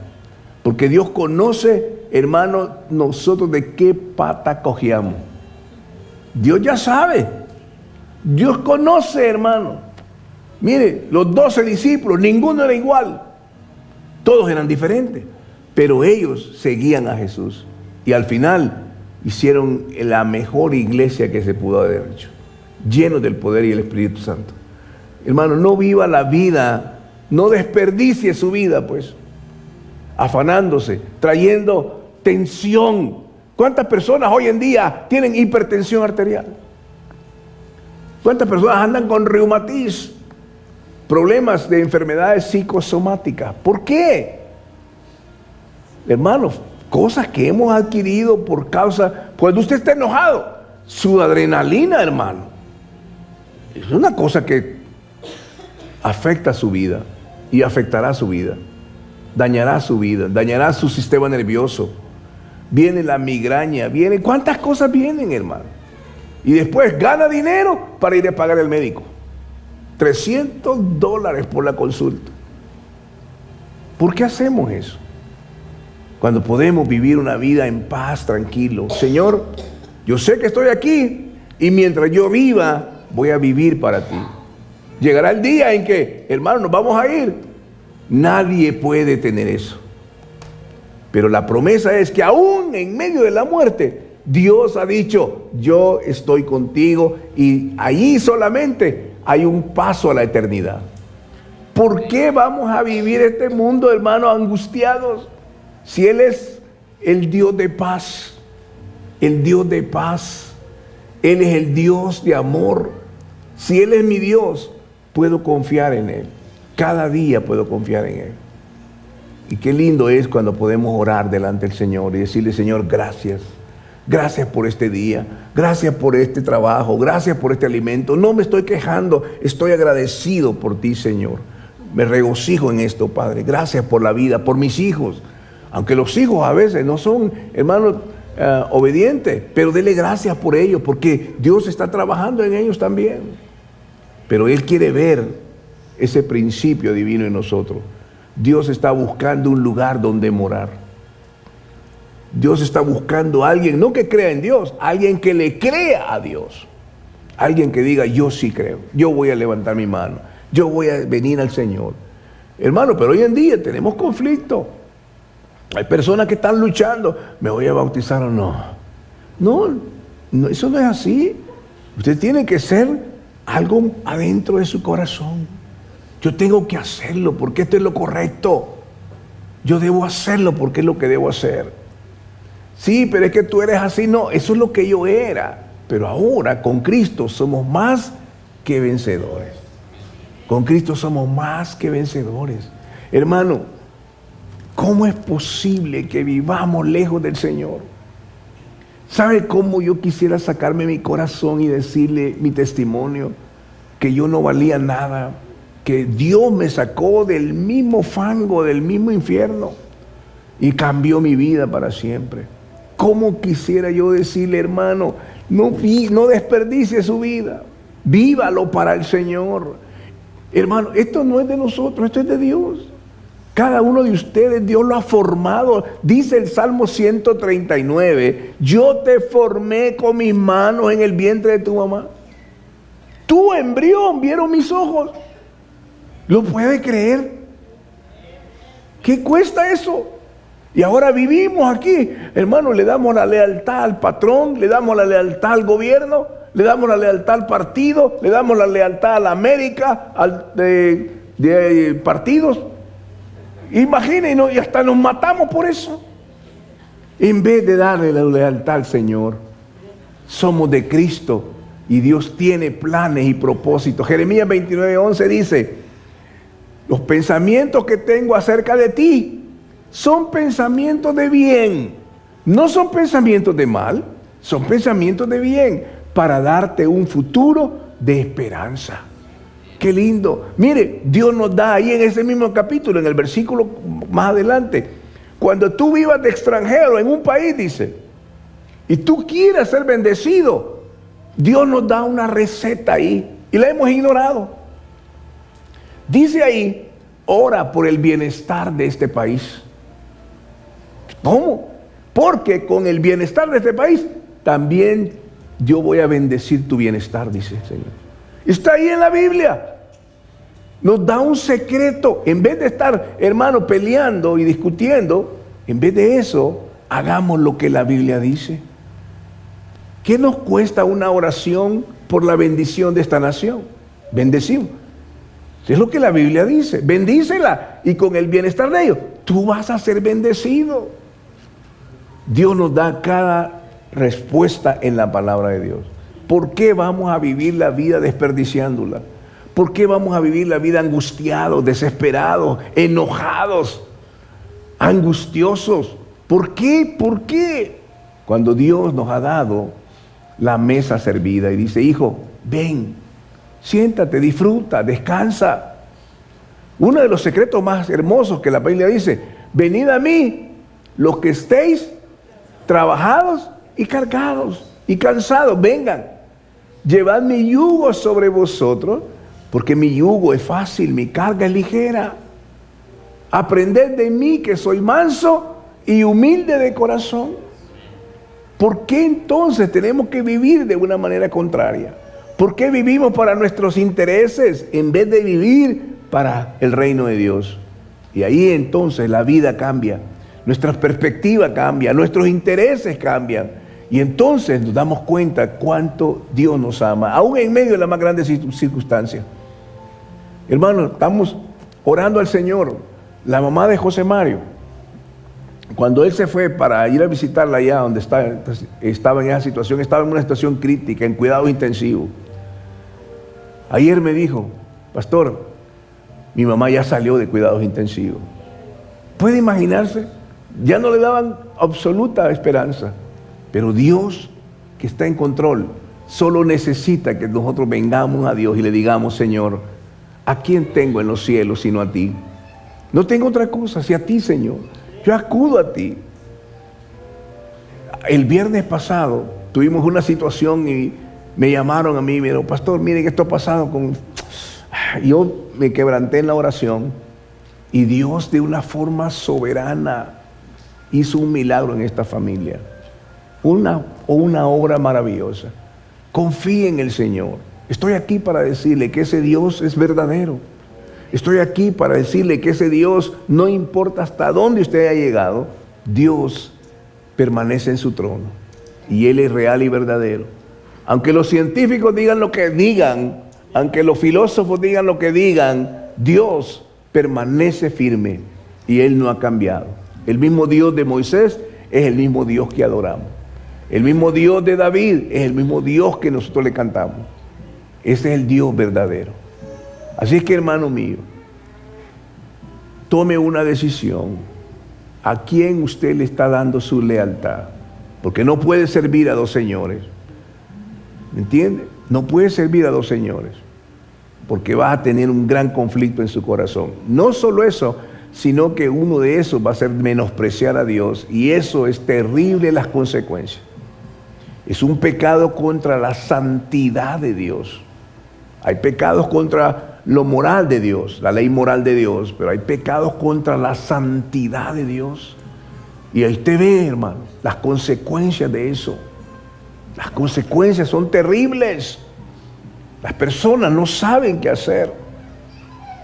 Porque Dios conoce, hermano, nosotros de qué pata cojeamos. Dios ya sabe. Dios conoce, hermano. Mire, los 12 discípulos, ninguno era igual. Todos eran diferentes. Pero ellos seguían a Jesús. Y al final hicieron la mejor iglesia que se pudo haber hecho. Llenos del poder y el Espíritu Santo. Hermano, no viva la vida, no desperdicie su vida, pues. Afanándose, trayendo tensión. ¿Cuántas personas hoy en día tienen hipertensión arterial? ¿Cuántas personas andan con reumatismo? Problemas de enfermedades psicosomáticas. ¿Por qué? Hermanos, cosas que hemos adquirido por causa, cuando usted está enojado, su adrenalina, hermano, es una cosa que afecta su vida y afectará su vida. Dañará su vida, dañará su sistema nervioso. Viene la migraña, viene, ¿cuántas cosas vienen, hermano? Y después gana dinero para ir a pagar al médico. $300 por la consulta. ¿Por qué hacemos eso? Cuando podemos vivir una vida en paz, tranquilo. Señor, yo sé que estoy aquí y mientras yo viva, voy a vivir para ti. Llegará el día en que, hermano, nos vamos a ir. Nadie puede tener eso. Pero la promesa es que aún en medio de la muerte, Dios ha dicho, yo estoy contigo, y allí solamente hay un paso a la eternidad. ¿Por qué vamos a vivir este mundo, hermano, angustiados? Si Él es el Dios de paz, el Dios de paz, Él es el Dios de amor. Si Él es mi Dios, puedo confiar en Él. Cada día puedo confiar en Él. Y qué lindo es cuando podemos orar delante del Señor y decirle, Señor, gracias. Gracias por este día. Gracias por este trabajo. Gracias por este alimento. No me estoy quejando. Estoy agradecido por ti, Señor. Me regocijo en esto, Padre. Gracias por la vida, por mis hijos. Aunque los hijos a veces no son, hermanos, obedientes. Pero dele gracias por ellos, porque Dios está trabajando en ellos también. Pero Él quiere ver ese principio divino en nosotros. Dios está buscando un lugar donde morar. Dios está buscando a alguien, no que crea en Dios, alguien que le crea a Dios. Alguien que diga, yo sí creo, yo voy a levantar mi mano, yo voy a venir al Señor. Hermano, pero hoy en día tenemos conflicto. Hay personas que están luchando, ¿me voy a bautizar o no? No, eso no es así. Usted tiene que ser algo adentro de su corazón. Yo tengo que hacerlo porque esto es lo correcto. Yo debo hacerlo porque es lo que debo hacer. Sí, pero es que tú eres así. No, eso es lo que yo era. Pero ahora con Cristo somos más que vencedores. Con Cristo somos más que vencedores. Hermano, ¿cómo es posible que vivamos lejos del Señor? ¿Sabe cómo yo quisiera sacarme mi corazón y decirle mi testimonio? Que yo no valía nada. Que Dios me sacó del mismo fango, del mismo infierno y cambió mi vida para siempre. ¿Cómo quisiera yo decirle, hermano, no desperdicie su vida, vívalo para el Señor? Hermano, esto no es de nosotros, esto es de Dios. Cada uno de ustedes Dios lo ha formado. Dice el Salmo 139, yo te formé con mis manos en el vientre de tu mamá. Tu embrión vieron mis ojos. ¿Lo puede creer? ¿Qué cuesta eso? Y ahora vivimos aquí, hermano, le damos la lealtad al patrón, le damos la lealtad al gobierno, le damos la lealtad al partido, le damos la lealtad a la América, de partidos. Imagínense, y hasta nos matamos por eso. En vez de darle la lealtad al Señor, somos de Cristo y Dios tiene planes y propósitos. Jeremías 29:11 dice, los pensamientos que tengo acerca de ti son pensamientos de bien, no son pensamientos de mal, son pensamientos de bien, para darte un futuro de esperanza. Qué lindo. Mire, Dios nos da ahí en ese mismo capítulo, en el versículo más adelante, cuando tú vivas de extranjero en un país, dice, y tú quieres ser bendecido, Dios nos da una receta ahí y la hemos ignorado. Dice ahí, ora por el bienestar de este país. ¿Cómo? Porque con el bienestar de este país también yo voy a bendecir tu bienestar, dice el Señor. Está ahí en la Biblia. Nos da un secreto. En vez de estar, hermano, peleando y discutiendo, en vez de eso, hagamos lo que la Biblia dice. ¿Qué nos cuesta una oración por la bendición de esta nación? Bendecimos. Es lo que la Biblia dice. Bendícela y con el bienestar de ellos, tú vas a ser bendecido. Dios nos da cada respuesta en la palabra de Dios. ¿Por qué vamos a vivir la vida desperdiciándola? ¿Por qué vamos a vivir la vida angustiados, desesperados, enojados, angustiosos? ¿Por qué? ¿Por qué? Cuando Dios nos ha dado la mesa servida y dice, hijo, ven, siéntate, disfruta, descansa. Uno de los secretos más hermosos que la Biblia dice, venid a mí, los que estéis trabajados y cargados y cansados, vengan, llevad mi yugo sobre vosotros, porque mi yugo es fácil, mi carga es ligera. Aprended de mí que soy manso y humilde de corazón. ¿Por qué entonces tenemos que vivir de una manera contraria? ¿Por qué vivimos para nuestros intereses en vez de vivir para el reino de Dios? Y ahí entonces la vida cambia, nuestra perspectiva cambia, nuestros intereses cambian. Y entonces nos damos cuenta cuánto Dios nos ama, aún en medio de la más grande circunstancia. Hermano, estamos orando al Señor. La mamá de José Mario, cuando él se fue para ir a visitarla allá donde estaba en esa situación, estaba en una situación crítica, en cuidados intensivos. Ayer me dijo, pastor, mi mamá ya salió de cuidados intensivos. ¿Puede imaginarse? Ya no le daban absoluta esperanza. Pero Dios, que está en control, solo necesita que nosotros vengamos a Dios y le digamos, Señor, ¿a quién tengo en los cielos sino a ti? No tengo otra cosa, sino a ti, Señor. Yo acudo a ti. El viernes pasado tuvimos una situación y me llamaron a mí y me dijeron, pastor, mire que esto ha pasado con... Yo me quebranté en la oración y Dios de una forma soberana hizo un milagro en esta familia. Una obra maravillosa. Confíe en el Señor. Estoy aquí para decirle que ese Dios es verdadero. Estoy aquí para decirle que ese Dios, no importa hasta dónde usted haya llegado, Dios permanece en su trono. Y Él es real y verdadero. Aunque los científicos digan lo que digan, aunque los filósofos digan lo que digan, Dios permanece firme y Él no ha cambiado. El mismo Dios de Moisés es el mismo Dios que adoramos. El mismo Dios de David es el mismo Dios que nosotros le cantamos. Ese es el Dios verdadero. Así es que, hermano mío, tome una decisión. ¿A quién usted le está dando su lealtad? Porque no puede servir a dos señores. ¿Me entiende? No puede servir a dos señores. Porque va a tener un gran conflicto en su corazón. No solo eso, sino que uno de esos va a ser menospreciar a Dios. Y eso es terrible, las consecuencias. Es un pecado contra la santidad de Dios. Hay pecados contra lo moral de Dios, la ley moral de Dios, pero hay pecados contra la santidad de Dios. Y ahí usted ve, hermano, las consecuencias de eso. Las consecuencias son terribles. Las personas no saben qué hacer.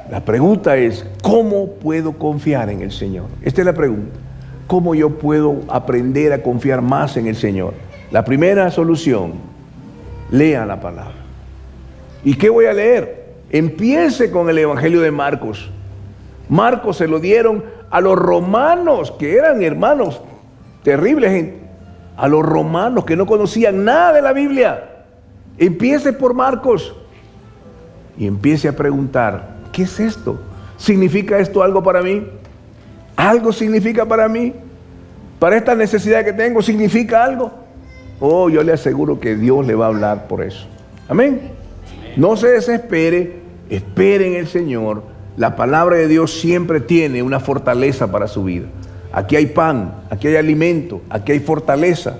La pregunta es, ¿cómo puedo confiar en el Señor? Esta es la pregunta. ¿Cómo yo puedo aprender a confiar más en el Señor? La primera solución, lea la palabra. ¿Y qué voy a leer? Empiece con el Evangelio de Marcos. Marcos se lo dieron a los romanos, que eran hermanos terribles, gente. A los romanos que no conocían nada de la Biblia. Empiece por Marcos y empiece a preguntar, ¿qué es esto? ¿Significa esto algo para mí? ¿Algo significa para mí? ¿Para esta necesidad que tengo significa algo? Oh, yo le aseguro que Dios le va a hablar por eso. Amén. No se desespere, espere en el Señor. La palabra de Dios siempre tiene una fortaleza para su vida. Aquí hay pan, aquí hay alimento, aquí hay fortaleza.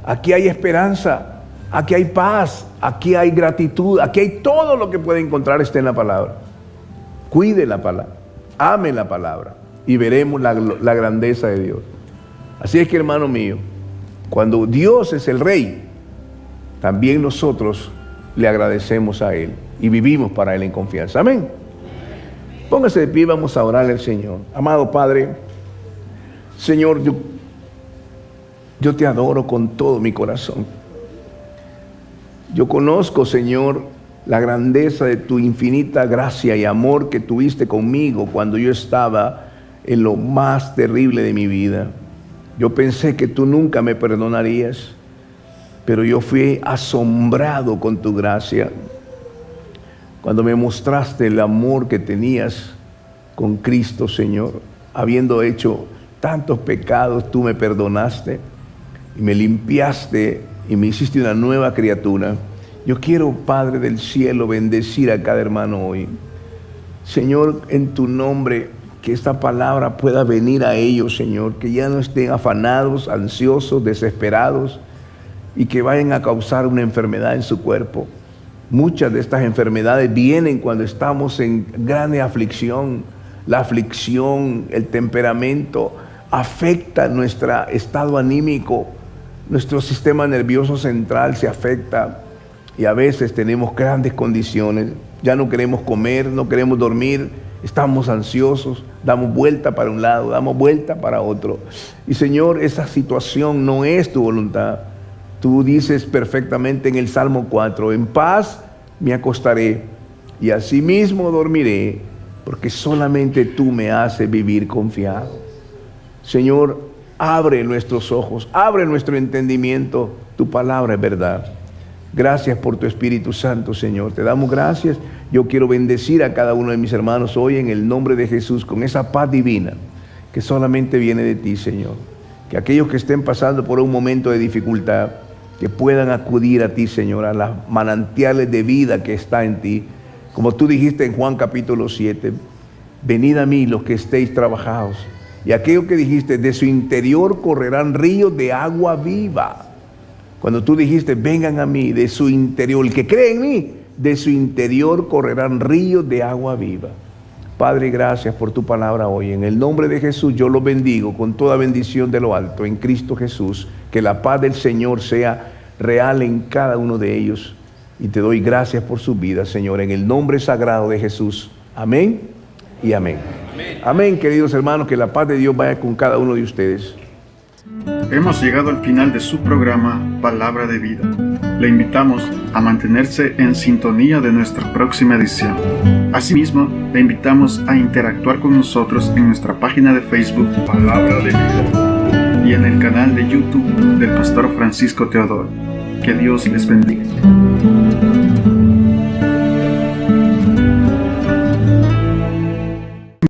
aquí hay esperanza, aquí hay paz, aquí hay gratitud, aquí hay todo lo que puede encontrar está en la palabra. Cuide la palabra, ame la palabra y veremos la grandeza de Dios. Así es que, hermano mío, cuando Dios es el Rey, también nosotros le agradecemos a Él y vivimos para Él en confianza. Amén. Póngase de pie, vamos a orarle al Señor. Amado Padre, Señor, yo te adoro con todo mi corazón. Yo conozco, Señor, la grandeza de tu infinita gracia y amor que tuviste conmigo cuando yo estaba en lo más terrible de mi vida. Yo pensé que tú nunca me perdonarías, pero yo fui asombrado con tu gracia. Cuando me mostraste el amor que tenías con Cristo, Señor, habiendo hecho tantos pecados, tú me perdonaste y me limpiaste y me hiciste una nueva criatura. Yo quiero, Padre del cielo, bendecir a cada hermano hoy. Señor, en tu nombre, que esta palabra pueda venir a ellos, Señor, que ya no estén afanados, ansiosos, desesperados y que vayan a causar una enfermedad en su cuerpo. Muchas de estas enfermedades vienen cuando estamos en gran aflicción. La aflicción, el temperamento, afecta nuestro estado anímico. Nuestro sistema nervioso central se afecta y a veces tenemos grandes condiciones. Ya no queremos comer, no queremos dormir, estamos ansiosos, damos vuelta para un lado, damos vuelta para otro. Y Señor, esa situación no es tu voluntad. Tú dices perfectamente en el Salmo 4, en paz me acostaré y asimismo dormiré, porque solamente tú me haces vivir confiado. Señor, abre nuestros ojos, abre nuestro entendimiento, tu palabra es verdad. Gracias por tu Espíritu Santo, Señor, te damos gracias. Yo quiero bendecir a cada uno de mis hermanos hoy en el nombre de Jesús, con esa paz divina que solamente viene de ti, Señor. Que aquellos que estén pasando por un momento de dificultad, que puedan acudir a ti, Señor, a las manantiales de vida que está en ti. Como tú dijiste en Juan capítulo 7, venid a mí los que estéis trabajados. Y aquello que dijiste, de su interior correrán ríos de agua viva. Cuando tú dijiste, vengan a mí, de su interior, el que cree en mí, de su interior correrán ríos de agua viva. Padre, gracias por tu palabra hoy. En el nombre de Jesús yo los bendigo con toda bendición de lo alto en Cristo Jesús. Que la paz del Señor sea real en cada uno de ellos. Y te doy gracias por su vida, Señor, en el nombre sagrado de Jesús. Amén y amén. Amén. Amén, queridos hermanos, que la paz de Dios vaya con cada uno de ustedes. Hemos llegado al final de su programa Palabra de Vida. Le invitamos a mantenerse en sintonía de nuestra próxima edición. Asimismo, le invitamos a interactuar con nosotros en nuestra página de Facebook Palabra de Vida y en el canal de YouTube del Pastor Francisco Teodoro. Que Dios les bendiga.